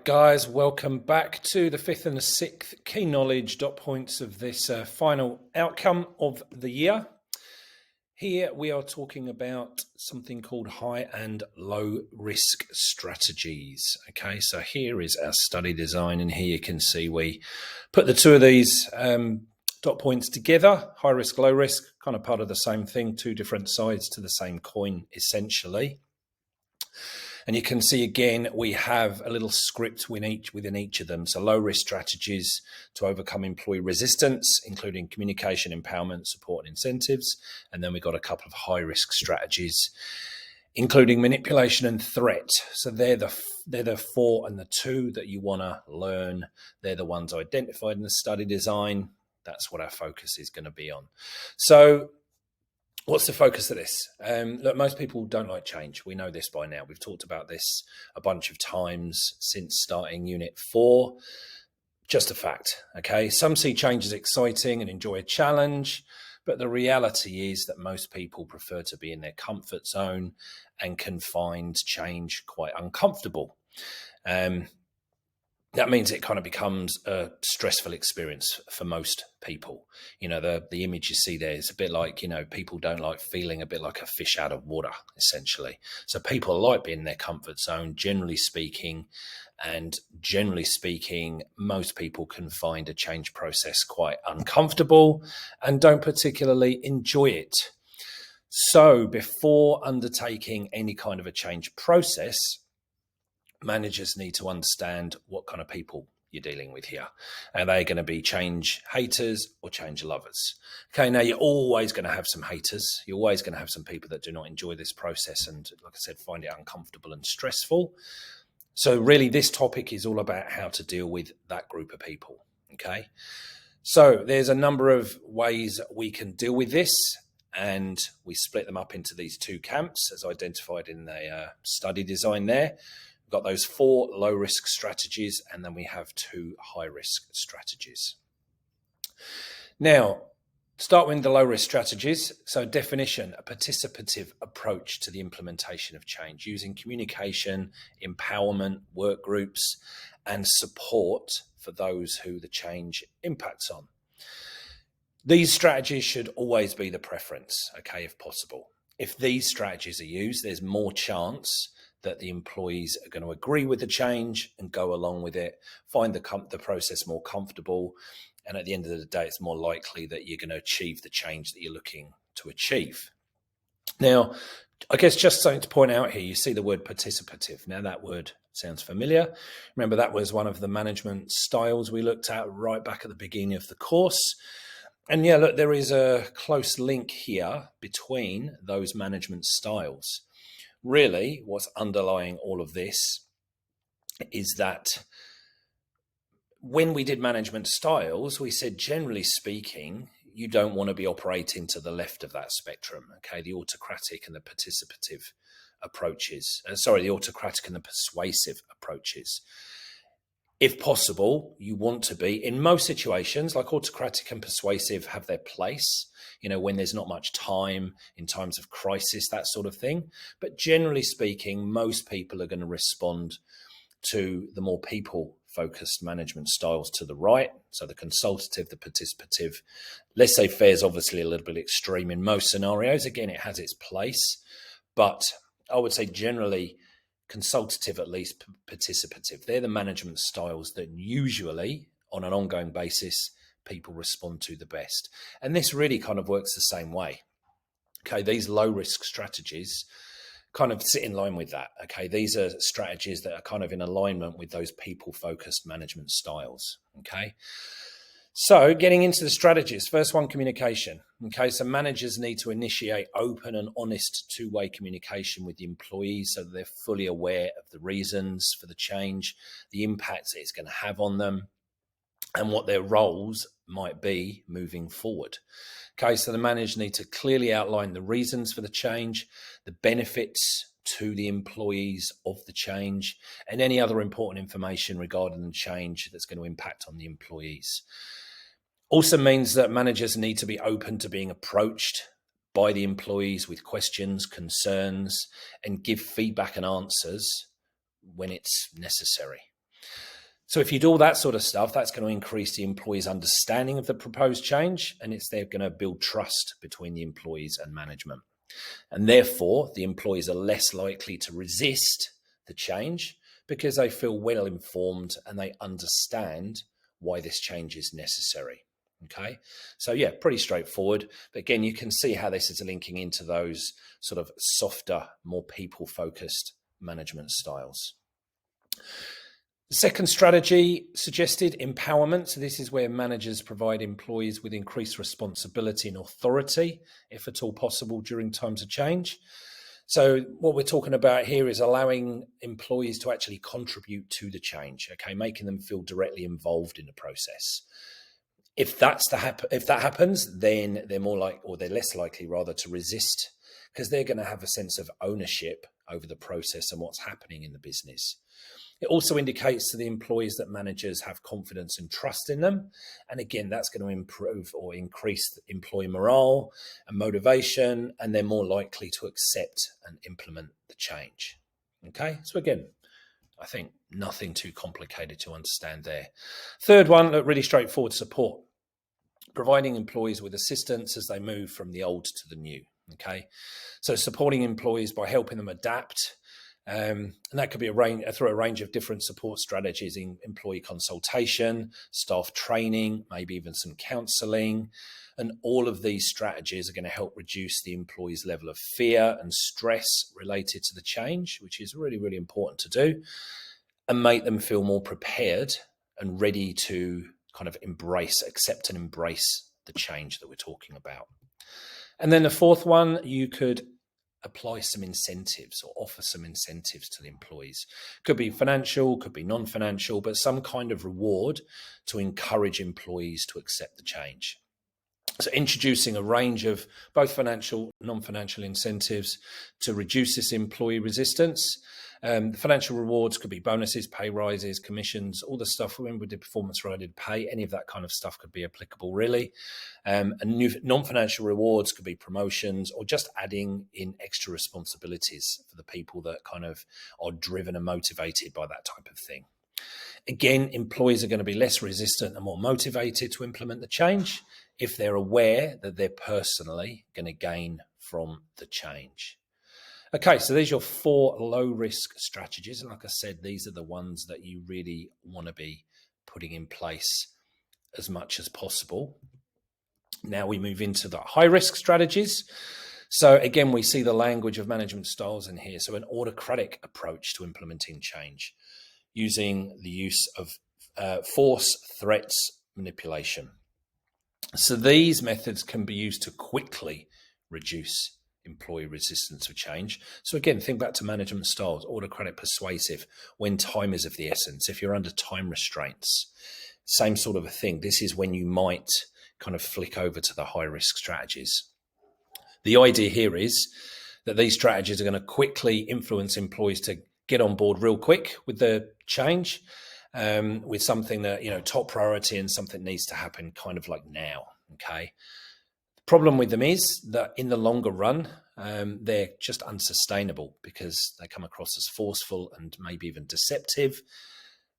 guys, welcome back to the fifth and the sixth key knowledge dot points of this final outcome of the year. Here we are talking about something called high and low risk strategies. Okay, so here is our study design, and here you can see we put the two of these dot points together. High risk, low risk, kind of part of the same thing, two different sides to the same coin essentially. And you can see again, we have a little script within each of them. So low risk strategies to overcome employee resistance, including communication, empowerment, support, and incentives. And then we've got a couple of high risk strategies, including manipulation and threat. So they're the 4 and the 2 that you want to learn. They're the ones identified in the study design. That's what our focus is going to be on. So what's the focus of this? Look, most people don't like change. We know this by now. We've talked about this a bunch of times since starting Unit 4. Just a fact, okay? Some see change as exciting and enjoy a challenge, but the reality is that most people prefer to be in their comfort zone and can find change quite uncomfortable. That means it kind of becomes a stressful experience for most people. You know, the image you see there is a bit like, you know, people don't like feeling a bit like a fish out of water, essentially. So people like being in their comfort zone, generally speaking, and generally speaking, most people can find a change process quite uncomfortable and don't particularly enjoy it. So before undertaking any kind of a change process, managers need to understand what kind of people you're dealing with here. Are they going to be change haters or change lovers? Okay, now you're always going to have some haters. You're always going to have some people that do not enjoy this process and, like I said, find it uncomfortable and stressful. So really this topic is all about how to deal with that group of people, okay? So there's a number of ways we can deal with this, and we split them up into these 2 camps as identified in the study design there. We've got those 4 low-risk strategies, and then we have 2 high-risk strategies. Now, start with the low-risk strategies. So definition, a participative approach to the implementation of change using communication, empowerment, work groups, and support for those who the change impacts on. These strategies should always be the preference, okay, if possible. If these strategies are used, there's more chance that the employees are going to agree with the change and go along with it, find the process more comfortable, and at the end of the day, it's more likely that you're going to achieve the change that you're looking to achieve. Now, I guess just something to point out here, you see the word participative. Now, that word sounds familiar. Remember, that was one of the management styles we looked at right back at the beginning of the course. And yeah, look, there is a close link here between those management styles. Really, what's underlying all of this is that when we did management styles, we said, generally speaking, you don't want to be operating to the left of that spectrum, okay? The autocratic and the participative approaches, the autocratic and the persuasive approaches. If possible, you want to be, in most situations, like autocratic and persuasive have their place, you know, when there's not much time, in times of crisis, that sort of thing. But generally speaking, most people are going to respond to the more people-focused management styles to the right. So the consultative, the participative, laissez-faire is obviously a little bit extreme in most scenarios. Again, it has its place, but I would say generally, consultative, at least participative. They're the management styles that usually, on an ongoing basis, people respond to the best. And this really kind of works the same way. Okay, these low-risk strategies kind of sit in line with that. Okay, these are strategies that are kind of in alignment with those people-focused management styles. Okay, so getting into the strategies. First one, communication. Okay, so managers need to initiate open and honest two-way communication with the employees so that they're fully aware of the reasons for the change, the impact it's going to have on them, and what their roles might be moving forward. Okay, so the managers need to clearly outline the reasons for the change, the benefits to the employees of the change, and any other important information regarding the change that's going to impact on the employees. Also means that managers need to be open to being approached by the employees with questions, concerns, and give feedback and answers when it's necessary. So if you do all that sort of stuff, that's going to increase the employees' understanding of the proposed change, and they're going to build trust between the employees and management. And therefore, the employees are less likely to resist the change because they feel well informed and they understand why this change is necessary. Okay, so yeah, pretty straightforward. But again, you can see how this is linking into those sort of softer, more people-focused management styles. The second strategy suggested empowerment. So this is where managers provide employees with increased responsibility and authority, if at all possible, during times of change. So what we're talking about here is allowing employees to actually contribute to the change, okay, making them feel directly involved in the process. If that happens, then they're they're less likely rather to resist, because they're going to have a sense of ownership over the process and what's happening in the business. It also indicates to the employees that managers have confidence and trust in them. And again, that's going to improve or increase employee morale and motivation, and they're more likely to accept and implement the change. Okay, so again, I think nothing too complicated to understand there. Third one, really straightforward: support. Providing employees with assistance as they move from the old to the new. Okay, so supporting employees by helping them adapt. And that could be through a range of different support strategies, in employee consultation, staff training, maybe even some counselling. And all of these strategies are going to help reduce the employee's level of fear and stress related to the change, which is really, really important to do, and make them feel more prepared and ready to kind of accept and embrace the change that we're talking about. And then the fourth one, you could apply some incentives or offer some incentives to the employees. Could be financial, could be non-financial, but some kind of reward to encourage employees to accept the change. So introducing a range of both financial and non-financial incentives to reduce this employee resistance. The financial rewards could be bonuses, pay rises, commissions, all the stuff. When we did performance-related pay, any of that kind of stuff could be applicable, really. And new non-financial rewards could be promotions or just adding in extra responsibilities for the people that kind of are driven and motivated by that type of thing. Again, employees are going to be less resistant and more motivated to implement the change if they're aware that they're personally going to gain from the change. Okay, so there's your 4 low-risk strategies. And like I said, these are the ones that you really want to be putting in place as much as possible. Now we move into the high-risk strategies. So again, we see the language of management styles in here. So an autocratic approach to implementing change, using the use of force, threats, manipulation. So these methods can be used to quickly reduce employee resistance of change. So again, think back to management styles: autocratic, persuasive, when time is of the essence. If you're under time restraints, same sort of a thing. This is when you might kind of flick over to the high-risk strategies. The idea here is that these strategies are going to quickly influence employees to get on board real quick with the change, with something that, top priority and something needs to happen kind of like now. Okay. Problem with them is that in the longer run, they're just unsustainable because they come across as forceful and maybe even deceptive.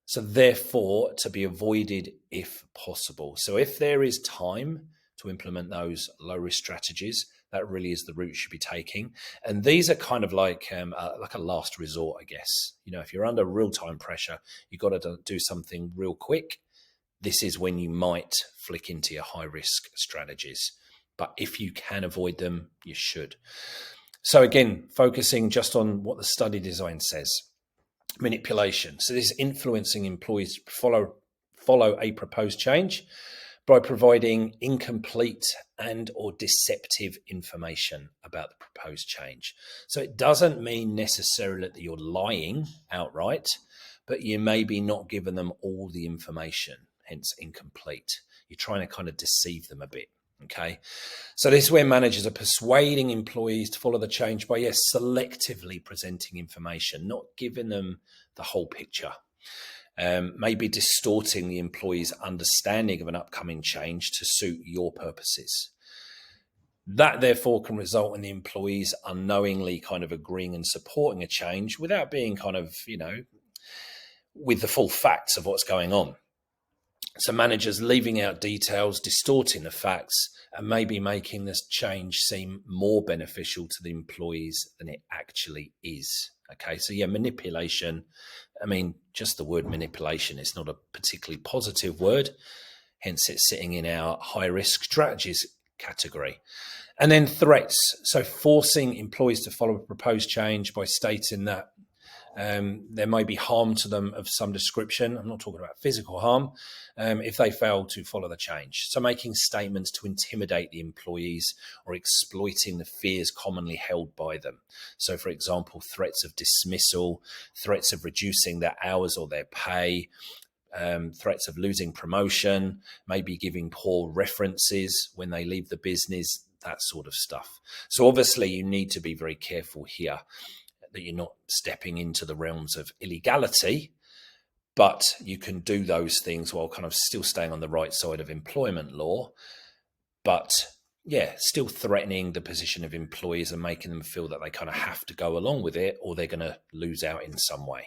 So therefore, to be avoided if possible. So if there is time to implement those low-risk strategies, that really is the route you should be taking. And these are kind of like a last resort, I guess. If you're under real-time pressure, you've got to do something real quick. This is when you might flick into your high-risk strategies. But if you can avoid them, you should. So again, focusing just on what the study design says. Manipulation. So this is influencing employees to follow a proposed change by providing incomplete and or deceptive information about the proposed change. So it doesn't mean necessarily that you're lying outright, but you may be not giving them all the information, hence incomplete. You're trying to kind of deceive them a bit. Okay, so this is where managers are persuading employees to follow the change by, selectively presenting information, not giving them the whole picture. Maybe distorting the employee's understanding of an upcoming change to suit your purposes. That therefore can result in the employees unknowingly kind of agreeing and supporting a change without being kind of, with the full facts of what's going on. So managers leaving out details, distorting the facts, and maybe making this change seem more beneficial to the employees than it actually is. Okay, so yeah, manipulation. I mean, just the word manipulation is not a particularly positive word, hence it's sitting in our high-risk strategies category. And then threats. So forcing employees to follow a proposed change by stating that there may be harm to them of some description. I'm not talking about physical harm, if they fail to follow the change. So making statements to intimidate the employees or exploiting the fears commonly held by them. So, for example, threats of dismissal, threats of reducing their hours or their pay, threats of losing promotion, maybe giving poor references when they leave the business, that sort of stuff. So obviously you need to be very careful here that you're not stepping into the realms of illegality, but you can do those things while kind of still staying on the right side of employment law, but yeah, still threatening the position of employees and making them feel that they kind of have to go along with it or they're going to lose out in some way.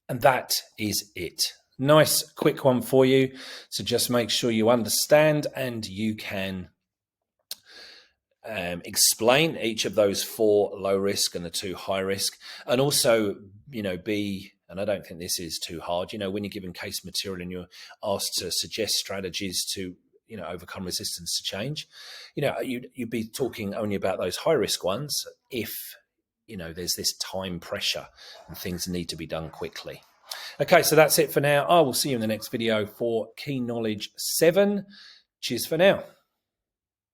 And that is it. Nice, quick one for you. So just make sure you understand and you can explain each of those 4 low risk and the 2 high risk, and also, and I don't think this is too hard, when you're given case material and you're asked to suggest strategies to, overcome resistance to change, you'd be talking only about those high risk ones if, there's this time pressure and things need to be done quickly. Okay, so that's it for now. I will see you in the next video for Key Knowledge 7. Cheers for now.